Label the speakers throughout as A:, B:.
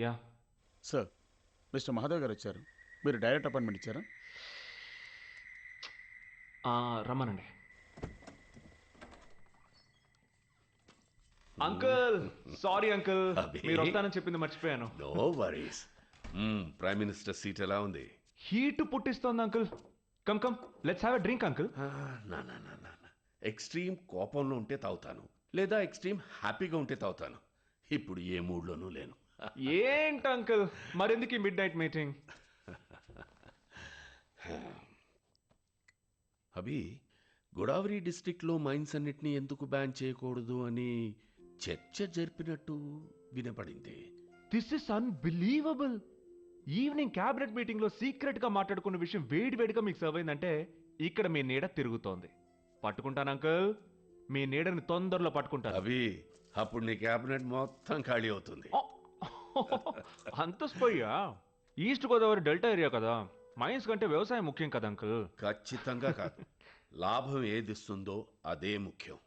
A: Yeah.
B: Sir, mister Mahadev గారు వచ్చారు. మీరు డైరెక్ట్ అపాయింట్మెంట్ ఇచ్చారా?
A: రమ్మనండి. అంకుల్, సారీ అంకుల్,
C: అబే.
A: మీరు వస్తానని చెప్పింది మర్చిపోయాను.
C: No worries. Prime minister seat ఎలా ఉంది?
A: హీట్ పుట్టిస్తోంది uncle. Come come, let's have a drink uncle.
C: నా నా నా నా ఎక్స్ట్రీమ్ కోపంలో ఉంటే తాగుతాను, లేదా ఎక్స్ట్రీమ్ హ్యాపీగా ఉంటే తాగుతాను. ఇప్పుడు ఏ మూడ్లోనూ లేను.
A: ఏంటి అంకుల్, మరెందుకు ఈ మిడ్ నైట్ మీటింగ్?
C: అభి, గోదావరి డిస్ట్రిక్ట్లో మైన్స్ అన్నిటినీ ఎందుకు బ్యాన్ చేయకూడదు అని చర్చ జరిపినట్టు వినపడింది.
A: This is unbelievable. Evening cabinet meeting లో సీక్రెట్ గా మాట్లాడుకున్న విషయం వేడివేడిగా మీకు సర్వ్ అయిందంటే ఇక్కడ మీ నీడ తిరుగుతోంది. పట్టుకుంటాను అంకుల్, మీ నీడని తొందరలో పట్టుకుంటాను.
C: అభి, అప్పుడు నీ క్యాబినెట్ మొత్తం ఖాళీ అవుతుంది.
A: అంత స్పోయ్యా? ఈస్ట్ గోదావరి డెల్టా ఏరియా కదా, మైన్స్ కంటే వ్యవసాయం ముఖ్యం కదా అంకుల్.
C: ఖచ్చితంగా కాదు. లాభం ఏదిస్తుందో అదే ముఖ్యం.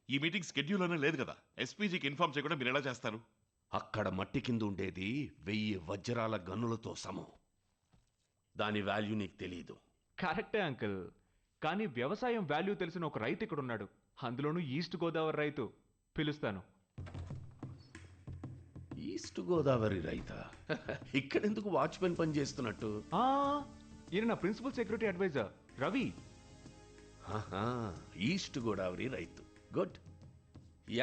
D: ఈ మీటింగ్ స్కెడ్యూల్ అనే లేదు కదా. ఎస్పీజీకి ఇన్ఫార్మ్ చేయకుండా మీరు ఎలా చేస్తారు?
C: అక్కడ మట్టి కింద ఉండేది 1000 వజ్రాల గనులతో సమం. దాని వాల్యూ నీకు తెలీదు.
A: కరెక్టే అంకుల్, కానీ వ్యవసాయం వాల్యూ తెలిసిన ఒక రైతు ఇక్కడ ఉన్నాడు, అందులోనూ ఈస్ట్ గోదావరి రైతు. పిలుస్తాను.
C: ఈస్ట్ గోదావరి రైతా? ఇక్కడెందుకు వాచ్మెన్ పని చేస్తున్నట్టు?
A: ఈయన నా ప్రిన్సిపల్ సెక్యూరిటీ అడ్వైజర్ రవి.
C: ఆహా, ఈస్ట్ గోదావరి రైతు. గుడ్.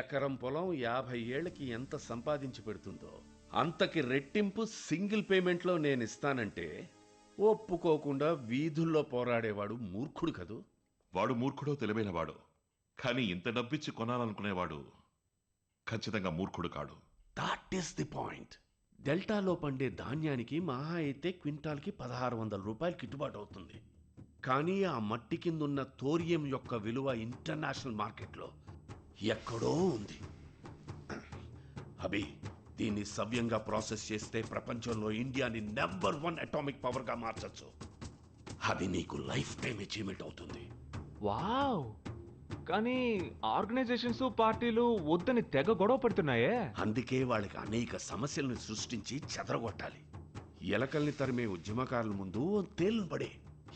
C: ఎకరం పొలం 50 ఏళ్లకి ఎంత సంపాదించి పెడుతుందో అంతకి రెట్టింపు సింగిల్ పేమెంట్లో నేను ఇస్తానంటే ఒప్పుకోకుండా వీధుల్లో పోరాడేవాడు మూర్ఖుడు కదూ.
D: వాడు మూర్ఖుడో తెలివైన వాడు, కానీ ఇంత డబ్బిచ్చి కొనాలనుకునేవాడు ఖచ్చితంగా మూర్ఖుడు కాడు.
C: That is the point. డెల్టాలో పండే ధాన్యానికి మహా అయితే క్వింటాల్కి 1600 రూపాయలు గిట్టుబాటు అవుతుంది. కానీ ఆ మట్టి కిందున్న థోరియం యొక్క విలువ ఇంటర్నేషనల్ మార్కెట్లో ఎక్కడో ఉంది. అభి, దీన్ని సవ్యంగా ప్రాసెస్ చేస్తే ప్రపంచంలో ఇండియాని నెంబర్ 1 అటామిక్ పవర్గా మార్చచ్చు. అది నీకు లైఫ్ టైం అచీవ్మెంట్ అవుతుంది.
A: వావ్, కానీ ఆర్గనైజేషన్స్ పార్టీలు వద్దని తెగ గొడవ పడుతున్నాయే.
C: అందుకే వాళ్ళకి అనేక సమస్యలను సృష్టించి చెదరగొట్టాలి. ఎలకల్ని తరిమే ఉద్యమకారుల ముందు తేలును పడే.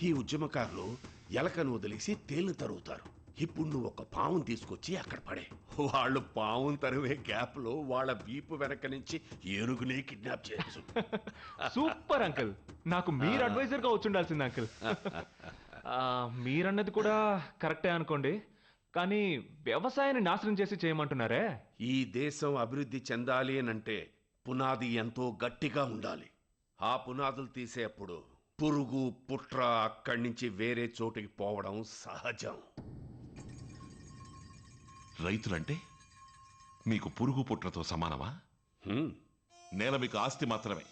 C: ఈ ఉద్యమకారులు ఎలకను వదిలేసి తేలును తరుగుతారు. ఇప్పుడు నువ్వు ఒక పావును తీసుకొచ్చి అక్కడ పడే. వాళ్ళు పావును తరివే గ్యాప్ లో వాళ్ళ వీపు వెనక నుంచి ఏనుగునే కిడ్నాప్ చేయొచ్చు.
A: సూపర్ అంకుల్, నాకు మీరు అడ్వైజర్ గా వచ్చుండాల్సింది అంకుల్. మీరన్నది కూడా కరెక్టే అనుకోండి, కానీ వ్యవసాయాన్ని నాశనం చేసి చేయమంటున్నారే.
C: ఈ దేశం అభివృద్ధి చెందాలి అనంటే పునాది ఎంతో గట్టిగా ఉండాలి. ఆ పునాదులు తీసేప్పుడు పురుగు పుట్ర అక్కడి నుంచి వేరే చోటుకి పోవడం సహజం.
D: రైతులంటే మీకు పురుగు పుట్రతో సమానమా? నేల మీకు ఆస్తి మాత్రమే,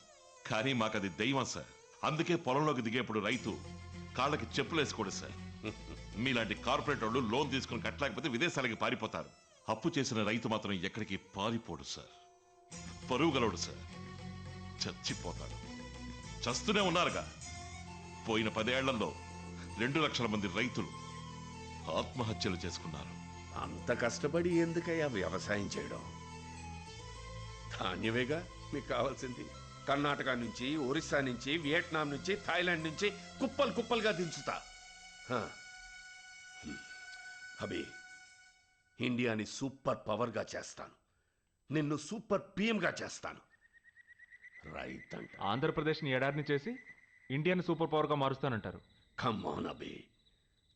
D: కానీ మాకది దైవం సార్. అందుకే పొలంలోకి దిగేప్పుడు రైతు కాళ్ళకి చెప్పులు వేసుకోడు సార్. మీలాంటి కార్పొరేట్ వాళ్ళు లోన్ తీసుకుని కట్టలేకపోతే విదేశాలకి పారిపోతారు. అప్పు చేసిన రైతు మాత్రం ఎక్కడికి పారిపోడు సార్. పరుగుగలడు సార్, చచ్చిపోతాడు. చస్తూనే ఉన్నారుగా. పోయిన 10 ఏళ్లలో 2 లక్షల మంది రైతులు ఆత్మహత్యలు చేసుకున్నారు.
C: అంత కష్టపడి ఎందుకయ్యా వ్యవసాయం చేయడం? ధాన్యమేగా మీకు కావాల్సింది. కర్ణాటక నుంచి, ఒరిస్సా నుంచి, వియట్నాం నుంచి, థాయిలాండ్ నుంచి కుప్పలు కుప్పలుగా దించుతా. అభి, ఇండియాని సూపర్ పవర్గా చేస్తాను. నిన్ను సూపర్ పిఎంగా చేస్తాను. రైట్ అంట.
A: ఆంధ్రప్రదేశ్ని ఎడారిని చేసి ఇండియాని సూపర్ పవర్ గా మారుస్తానంటారు.
C: కమ్ ఆన్ అభి,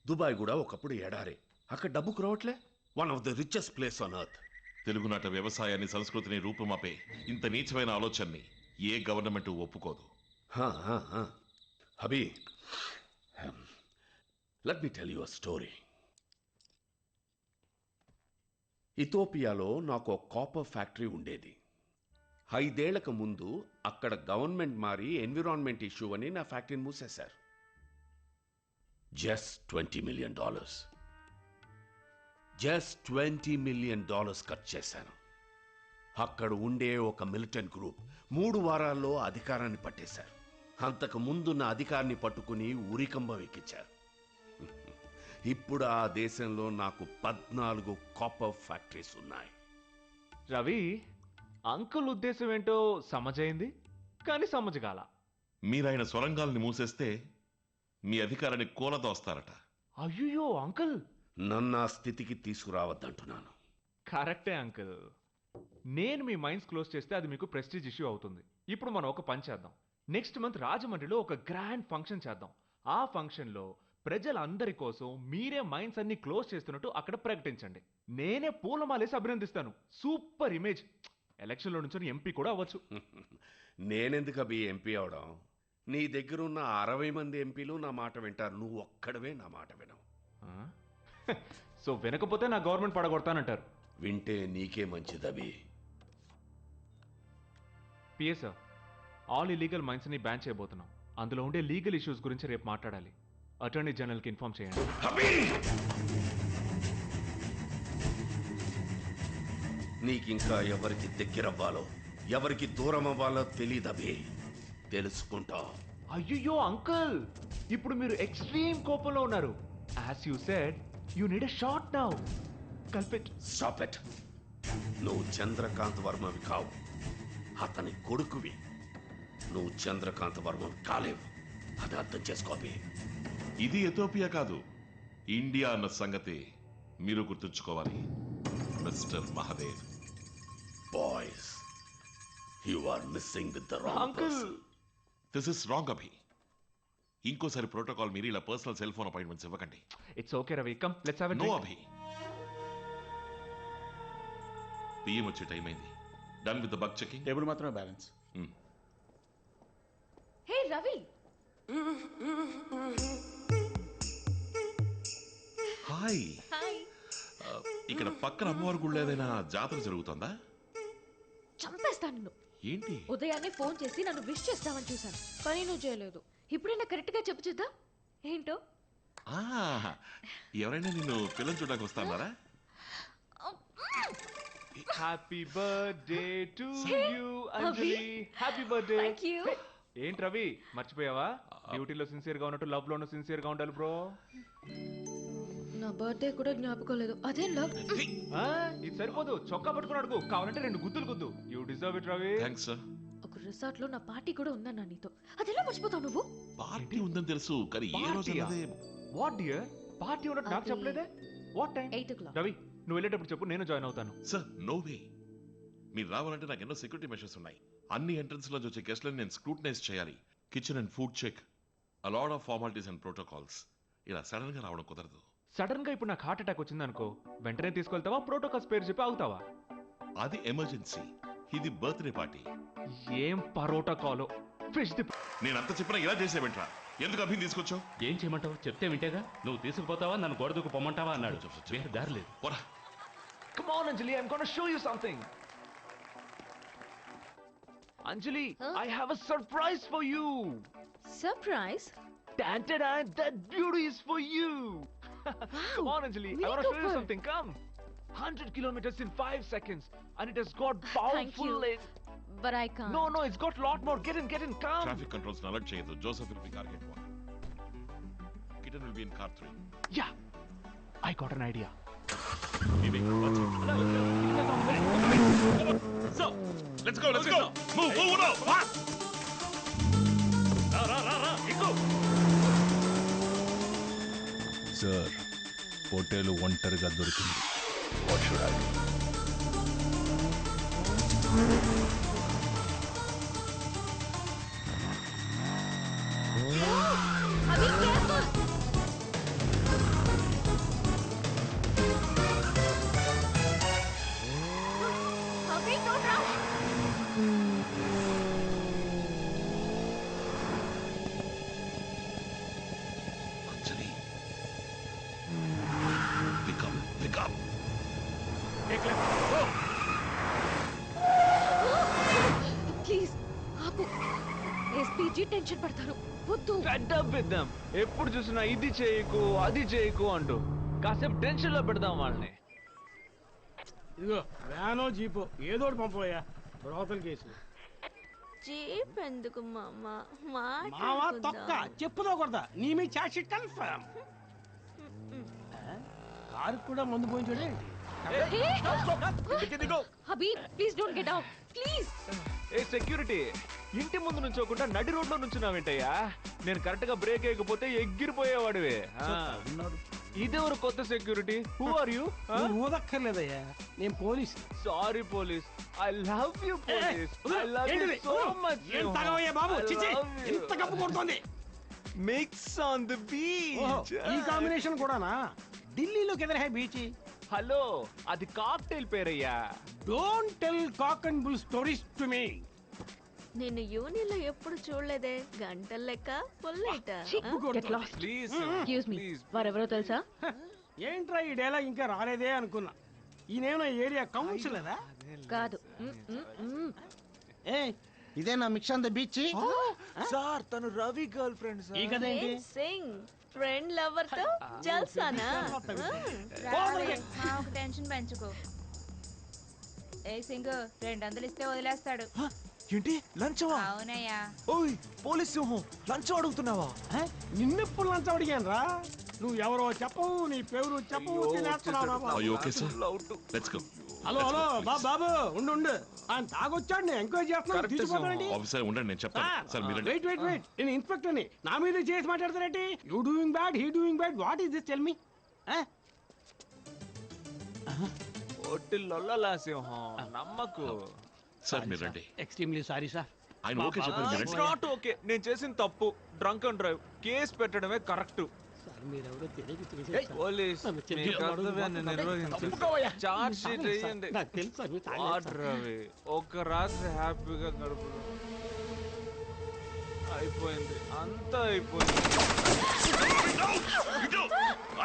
C: దుబాయ్ కూడా ఒకప్పుడు ఎడారే. అక్కడ డబ్బుకు రావట్లే. One of the richest place on earth.
D: తెలుగునాట వ్యవసాయాన్ని, సంస్కృతిని రూపుమాపే ఇంత నీచమైన ఆలోచనని ఏ గవర్నమెంట్ ఒప్పుకోదు.
C: Abhi, let me tell you a story. ఇథోపియాలో నాకు ఒక కాపర్ ఫ్యాక్టరీ ఉండేది. 5 ఏళ్లకు ముందు అక్కడ గవర్నమెంట్ మారి ఎన్విరాన్మెంట్ ఇష్యూ అని నా ఫ్యాక్టరీని మూసేశారు. Just $20 million. జస్ట్ $20 మిలియన్ ఖర్చు చేశాను. అక్కడ ఉండే ఒక మిలిటెంట్ గ్రూప్ 3 వారాల్లో అధికారాన్ని పట్టేశారు. అంతకు ముందు నా అధికారాన్ని పట్టుకుని ఉరికంబం ఎక్కించారు. ఇప్పుడు ఆ దేశంలో నాకు 14 కాపర్ ఫ్యాక్టరీస్ ఉన్నాయి.
A: రవి, అంకుల్ ఉద్దేశం ఏంటో సమజైంది, కానీ సమజగాల.
D: మీరాయన సొరంగాల్ని మూసేస్తే మీ అధికారాన్ని కూలదోస్తారట.
A: అయ్యో అంకుల్.
C: నన్ను ఆ స్థితికి తీసుకురావద్దంటున్నాను.
A: కరెక్టే అంకుల్. నేను మీ మైండ్స్ క్లోజ్ చేస్తే అది మీకు ప్రెస్టీజ్ ఇష్యూ అవుతుంది. ఇప్పుడు మనం ఒక పని చేద్దాం. నెక్స్ట్ మంత్ రాజమండ్రిలో ఒక గ్రాండ్ ఫంక్షన్ చేద్దాం. ఆ ఫంక్షన్లో ప్రజలందరి కోసం మీరే మైండ్స్ అన్ని క్లోజ్ చేస్తున్నట్టు అక్కడ ప్రకటించండి. నేనే పూలమాలేసి అభినందిస్తాను. Super image. ఎలక్షన్లో నుంచి ఎంపీ కూడా అవ్వచ్చు.
C: నేనెందుకు అభి ఎంపీ అవడం? నీ దగ్గర ఉన్న 60 మంది ఎంపీలు నా మాట వింటారు, నువ్వు ఒక్కడవే నా మాట వినవు.
A: సో వినకపోతే నా గవర్నమెంట్ పడగొడతానంటారు.
C: వింటే నీకే మంచిది Abhi.
A: PA sir, all illegal mines ని బ్యాన్ చేయబోతున్నాం. అందులో ఉండే లీగల్ ఇష్యూస్ గురించి రేపు మాట్లాడాలి. అటార్నీ జనరల్కి ఇన్ఫార్మ్ చేయండి.
C: నీకింకా ఎవరికి దగ్గరవ్వాలో ఎవరికి దూరం అవ్వాలో తెలీదు అభి. తెలుసుకుంటా.
A: అయ్యో అంకుల్, ఇప్పుడు మీరు ఎక్స్ట్రీమ్ కోపంలో ఉన్నారు. As you said, you need a shot now. కల్పిట్.
C: Stop it. నువ్వు చంద్రకాంత్ వర్మవి కావు, అతని కొడుకువి. నువ్వు చంద్రకాంత్ వర్మవి కాలేవు, అది అర్థం చేసుకోవి.
D: ఇది ఎథోపియా కాదు, ఇండియా అన్న సంగతి మీరు గుర్తుంచుకోవాలి mister Mahadev.
C: Boys, you are missing with the wrong
A: uncle.
C: Person.
D: This is wrong Abhi. ఇంకోసారి ప్రోటోకాల్ మీరు ఇలా పర్సనల్ సెల్ ఫోన్ అపాయింట్మెంట్స్ ఇవ్వకండి.
A: It's okay Ravi, come let's have a
D: no
A: drink.
D: Abhi. PM వచ్చే టైం అయింది. Done with the bug checking.
B: Table మాత్రమే balance.
E: Hey Ravi,
D: hi.
E: Hi.
D: ఇక్కడ పక్కన అమ్మవారి గుళ్ళు ఏదైనా జాతర జరుగుతుందా?
E: చంపేస్తాను నిన్ను.
D: ఏంటి?
E: ఉదయాన్నే ఫోన్ చేసి నన్ను విష్ చేస్తావని చూశాను, కానీ నువ్వు చేయలేదు. ఇప్పుడైనా కరెక్ట్ గా చెప్పు చూద్దాం ఏంటో.
D: ఆ, ఎవరైనా నిన్ను పిల్లలు చూడడానికి వస్తారా?
A: Happy birthday to you
E: Abhi.
A: Anjali. Happy birthday.
E: Thank you.
A: ఏంటి రవి, మర్చిపోయావా? డ్యూటీలో సిన్సియర్ గా ఉన్నట్టు లవ్ లోనూ సిన్సియర్ గా ఉండాలి బ్రో.
E: నా బర్త్డే కూడా జ్ఞాపకం లేదు. అదేం లవ్.
A: ఇది సరిపోదు, చొక్కా పట్టుకుని అడుగు, కావాలంటే 2 గుద్దులు గుద్దు. You deserve it Ravi.
D: Thanks sir.
E: ఒక రిసార్ట్ లో నా పార్టీ కూడా ఉందన్నా నీతో. అదెలా మర్చిపోతావు నువ్వు?
D: పార్టీ ఉందని తెలుసు, కానీ ఏ రోజు
A: పార్టీయా?
D: అన్నదే.
A: వాట్ డియర్, పార్టీ ఉన్నట్టు నాకు
E: అది-
A: చెప్పలేదే. What time?
E: 8 o'clock.
A: రవి, నువ్వు వెళ్ళేటప్పుడు చెప్పు, నేను జాయిన్ అవుతాను.
D: Sir no way. మీరు రావాలంటే నాకు ఎన్నో సెక్యూరిటీ మెషర్స్ ఉన్నాయి. అన్ని ఎంట్రన్స్ లో వచ్చే గెస్ట్లను నేను స్క్రూటనైజ్ చేయాలి. Kitchen and food check, a lot of formalities and protocols. ఇలా సడన్ గా రావడం కుదరదు.
A: సడన్ గా ఇప్పుడు నాకు హార్ట్ అటాక్ వచ్చింది అనుకో, వెంటనే తీసుకెళ్తావా, ప్రోటోకాల్స్ పేరు చెప్పి ఆగుతావా?
D: అది ఎమర్జెన్సీ, ఇది బర్త్డే పార్టీ.
A: ఏం పరోటా కాలో ఫిష్ ది.
D: నేను అంత చెప్పినా ఇలా చేసేవేంట్రా? ఎందుకు అభిని తీసుకొచ్చావు?
F: ఏం చేయమంటావు? చెప్తే వింటేగా. నువ్వు తీసుకుపోతావా, నన్ను గోడ దూకు పొమ్మంటావా అన్నాడు. వేరే దారి లేదు.
D: పోరా.
A: Come on Anjali, I'm gonna show you something. Anjali,
E: Huh?
A: I have a surprise for you.
E: Surprise.
A: Tantadan, that beauty is for you. Come on Anjali, I want to show you
E: Makeover.
A: something. Come. 100 kilometers in 5 seconds, and it has got
E: Thank
A: powerful
E: you.
A: legs.
E: But I can't.
A: No, it's got lot more. Get in, come.
D: Traffic controls alert చేయదు. Joseph will be car gate 1. కిటన్ will be in car 3.
A: Yeah, I got an idea.
F: So
D: Let's go. Move now. Fast.
G: Sir, పొట్టేలు ఒంటరిగా దొరికింది.
E: Abhi, careful. Abhi, don't rush.
D: Anjali, pick up.
E: Please ఆపు. SPG tension పడతారు. వద్దు.
A: Fed up with them. ఎప్పుడు చూసినా ఇది చేయకు అది చేయకు అంటూ కాసేపు టెన్షన్ లో పెడదాం వాళ్ళని.
H: ఇదిగో వ్యానో జీపో ఏదో ఒకటి పంపవయ్యా. బ్రోకల్ కేసు
E: జీప్ ఎందుకు మామ?
H: మావా తొక్క చెప్పుదో కొడతా. నీ మీ చాట్ షీట్ కన్ఫర్మ్. కారు కూడా ముందు పోయించాడే.
E: Abhi, please don't get out. Please.
A: ఏ సెక్యూరిటీ, ఇంటి ముందు నుంచోకుండా నడి రోడ్లో నుంచున్నావేంటయ్యా? నేను కరెక్ట్ గా బ్రేక్ వేయకపోతే ఎగిరిపోయేవాడివే. ఇదెవరు కొత్త సెక్యూరిటీ? Who are you?
H: ఊదక్కర్లేదయ్యా, నేను police.
A: Sorry police. I love you police. I love you so much.
H: బాబు ఎంత కప్పు కొడుతోంది.
A: Mix on the beach.
H: ఈ కాంబినేషన్ కూడానా? ఢిల్లీలో కిదర్ హై బీచ్.
A: హలో, అది కాక్టైల్ పేరయ్యా.
H: Don't tell cock and bull stories to me.
E: నిన్ను యూనియన్ లో ఎప్పుడు చూడలేదే. గంటల లెక్క పుల్లైట.
A: ప్లీజ్
E: ఎక్స్క్యూజ్ మీ, వారెవరో తెలుసా?
H: ఏంట్రా ఈ డైలాగ్ ఇంకా రాలేదే అనుకున్నా. ఈయనేమో ఏరియా కౌన్సిలరా?
E: కాదు.
B: ఏ ఇదే నా mix on the beach.
A: Sir, తను రవి గర్ల్ ఫ్రెండ్ సార్.
H: ఈ కథ ఏంటి?
E: సింగ్ ఫ్రెండ్ లవర్ తో జల్సానా?
I: ఒక టెన్షన్ పెంచుకో. ఏ సింగ్ 200 ఇస్తే వదిలేస్తాడు.
A: ఏంటి లంచమా?
I: అవునయ్యా.
A: ఓయ్ పోలీస్ సింహం, లంచం అడుగుతున్నావా?
H: నిన్నెప్పుడు లంచం అడిగాను రా? నువ్వు ఎవరో చెప్పవు, నీ పేరు చెప్పవు.
D: Okay sir, let's go.
H: Hello hello బాబు ఉండు. ఆయన తాగొచ్చాడు, నేను ఎంక్వైరీ చేస్తున్నాను. తీసుకుపోతానండి.
D: ఆఫీసర్ ఉండండి, నేను చెప్తాను సార్. మీరు
H: వెయిట్ నేను ఇన్స్పెక్టర్ని. నా మీద చేసి మాట్లాడతారేంటి? You doing bad, he doing bad. What is this? Tell me.
A: ఒట్టిల్లొల్లలా సింహం, నమ్మకు.
D: సార్ మీరు రండి.
H: Extremely sorry sir.
D: ఆయన ఓకే చెప్పారు, మీరు రండి.
A: Not okay. నేను చేసిన తప్పు డ్రంక్ అండ్ డ్రైవ్. కేసు పెట్టడమే కరెక్ట్.
H: మీరెవరో తెలియక
A: పోలీస్ మీ కర్తవ్యాన్ని నిర్వహించండి. చార్జ్ షీట్ వేయండి.
H: నాకు తెలుసు.
A: వాట్ రవి, ఒక్క రాత్రి హ్యాపీగా గడుపు. అయిపోయింది, అంతా అయిపోయింది.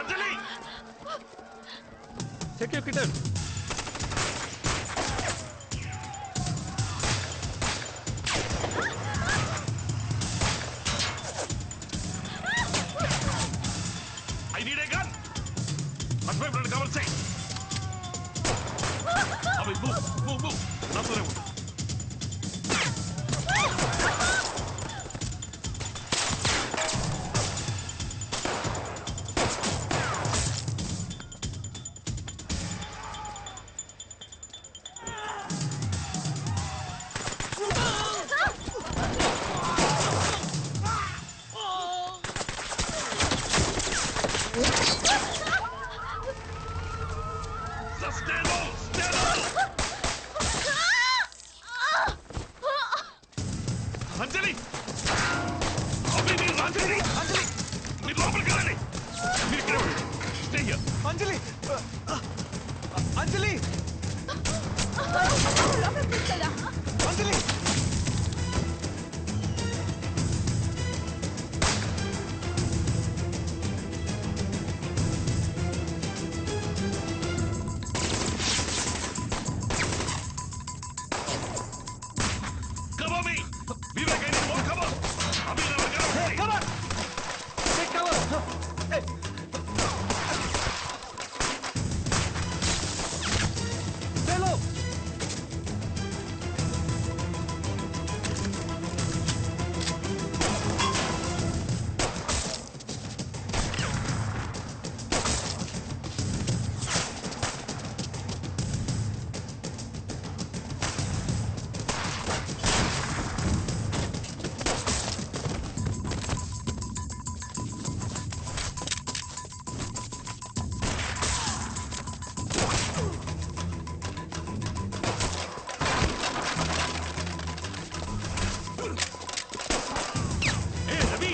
D: అంజలి,
A: చెక్ యూ కిటన్.
D: I need a gun. అటువైపు రండి, కవర్ చేయి. అవి మూవ్. నాతోనే ఉండు. అంజలి, మీరు లోపలికి రండి. మీరు ఇక్కడ ఉండండి. Stay here.
A: Anjali, Anjali, Anjali.
D: Cover me. Vivek, I need more cover. Abhi never got it.
A: Cover. Take cover. Hey. Hello.
D: Hey, Ravi.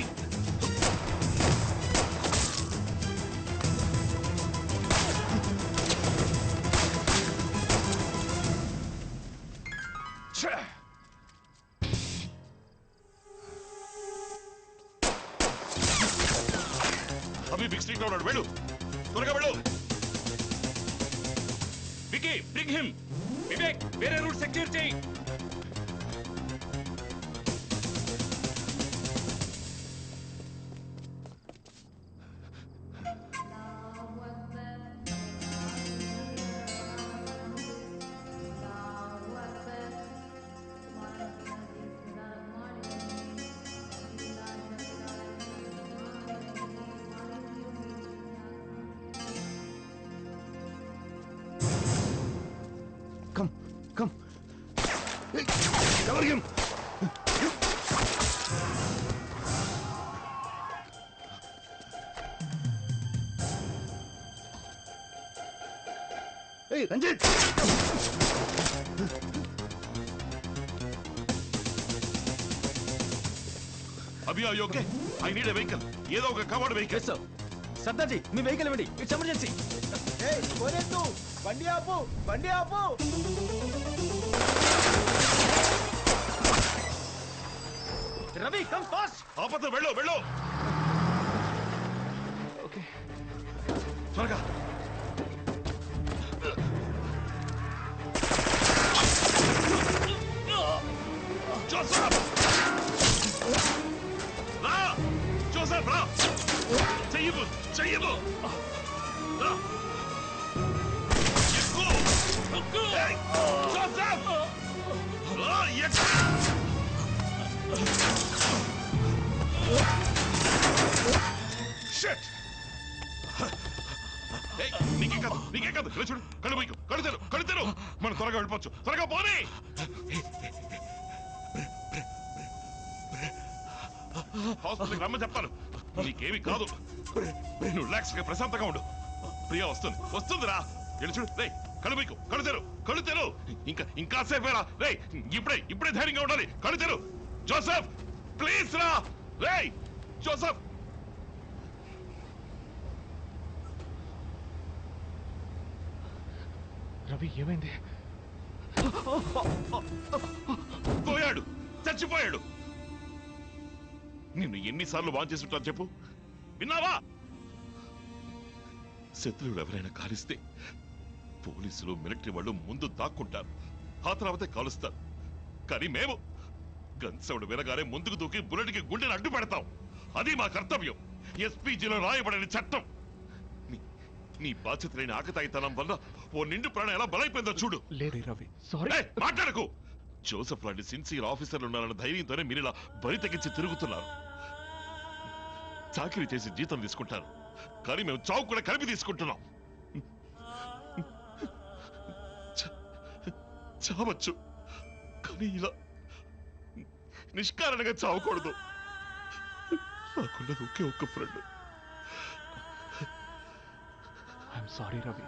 D: Abhi big street లో ఉన్నాడు, వెళ్ళు, త్వరగా వెళ్ళు. Wiki, bring him. వివేక్, వేరే రూట్ సెక్యూర్ చేయి.
A: Come.
C: ఎవరికి Ranjit
D: Abhi are you okay? I need a vehicle. ఏదో ఒక కవర్డ్ వెహికల్.
J: సర్దార్జీ మీ వెహికల్ ఇవ్వండి, ఇట్స్ ఎమర్జెన్సీ.
H: బండి ఆపు, బండి ఆపు.
J: Ravi come fast.
D: ఆపద వెళ్ళు వెళ్ళు.
A: ఓకే
D: త్వరగా. జోసెఫ్ రా, జోసెఫ్ రా. చెయ్యదు చెయ్యదు. రా ఎక్కు. ఏయ్, జోసెఫ్ రా ఎక్కు. షిట్. ఏయ్, నీకే కాదు ఇలా చూడు. కళ్ళు పోయి కళ్ళు తెరు. మనం త్వరగా వెళ్ళిపోవచ్చు. త్వరగా పోనీ. హాస్పిటల్కి రమ్మని చెప్తాను. నీకేమి కాదు. నువ్వు రిలాక్స్ గా ప్రశాంతంగా ఉండు. ప్రియా వస్తుందిరా. వెళ్ళి చూడు. రే కళ్ళు తెరు. ఇంకా సేపేరా. రే ఇప్పుడే ధైర్యంగా ఉండాలి. కళ్ళు తెరు. జోసెఫ్ ప్లీజ్ రా. రే జోసెఫ్.
A: రవి ఏమైంది?
D: పోయాడు, చచ్చిపోయాడు. నిన్ను ఎన్నిసార్లు వాన్ చేస్తుంటాను చెప్పు, విన్నావా? శత్రువులు ఎవరైనా కాలిస్తే పోలీసులు మిలిటరీ వాళ్ళు ముందు దాక్కుంటారు, ఆ తర్వాతే కాలుస్తారు. కానీ మేము గన్సౌండ్ వినగానే ముందుకు దూకి బుల్లెట్కి గుండెని అడ్డు పెడతాం. అది మా కర్తవ్యం. ఎస్పీజీలో రాయబడిన చట్టం. నీ బాధ్యత లేని ఆకతాయితనం వల్ల ఓ నిండు ప్రాణం ఎలా బలైపోయిందో చూడు.
A: లేదు రవి, సారీ.
D: మాట్లాడకు. జోసెఫ్ లాంటి సిన్సియర్ ఆఫీసర్లు ఉన్నారన్న ధైర్యంతోనే మీరు ఇలా బరి తెగించి తిరుగుతున్నారు. చాకరీ చేసి జీతం తీసుకుంటారు, కానీ మేము చావు కూడా కలిపి తీసుకుంటున్నాం. చావచ్చు, కానీ ఇలా నిష్కారణంగా చావకూడదు. నాకున్నది ఒకే ఒక్క ఫ్రెండ్.
A: I'm sorry Ravi.